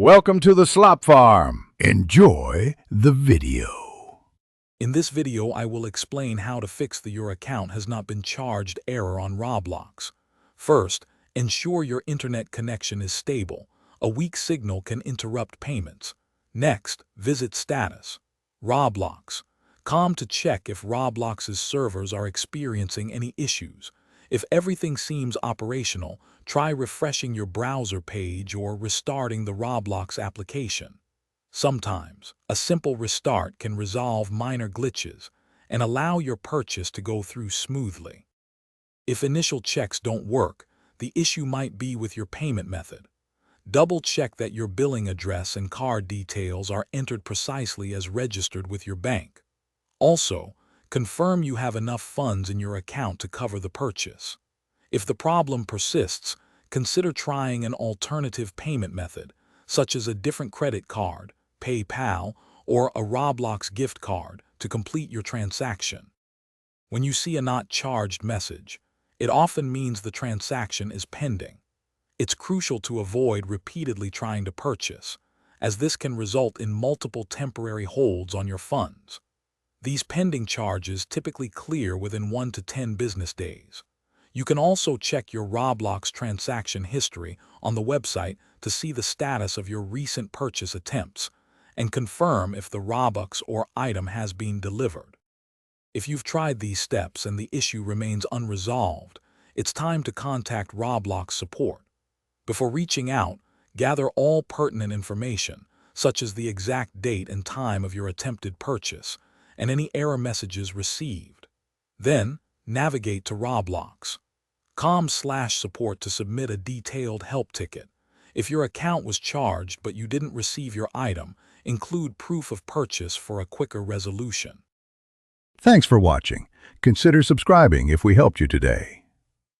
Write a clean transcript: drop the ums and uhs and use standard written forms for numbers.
Welcome to the Slop Farm. Enjoy the video. In this video, I will explain how to fix your account has not been charged error on Roblox. First, ensure your internet connection is stable. A weak signal can interrupt payments. Next, visit Status. Roblox. To check if Roblox's servers are experiencing any issues. If everything seems operational, try refreshing your browser page or restarting the Roblox application. Sometimes, a simple restart can resolve minor glitches and allow your purchase to go through smoothly. If initial checks don't work, the issue might be with your payment method. Double-check that your billing address and card details are entered precisely as registered with your bank. Also, confirm you have enough funds in your account to cover the purchase. If the problem persists, consider trying an alternative payment method, such as a different credit card, PayPal, or a Roblox gift card to complete your transaction. When you see a not charged message, it often means the transaction is pending. It's crucial to avoid repeatedly trying to purchase, as this can result in multiple temporary holds on your funds. These pending charges typically clear within 1 to 10 business days. You can also check your Roblox transaction history on the website to see the status of your recent purchase attempts and confirm if the Robux or item has been delivered. If you've tried these steps and the issue remains unresolved, it's time to contact Roblox support. Before reaching out, gather all pertinent information, such as the exact date and time of your attempted purchase, and any error messages received. Then, navigate to Roblox.com/support to submit a detailed help ticket. If your account was charged but you didn't receive your item, include proof of purchase for a quicker resolution. Thanks for watching. Consider subscribing if we helped you today.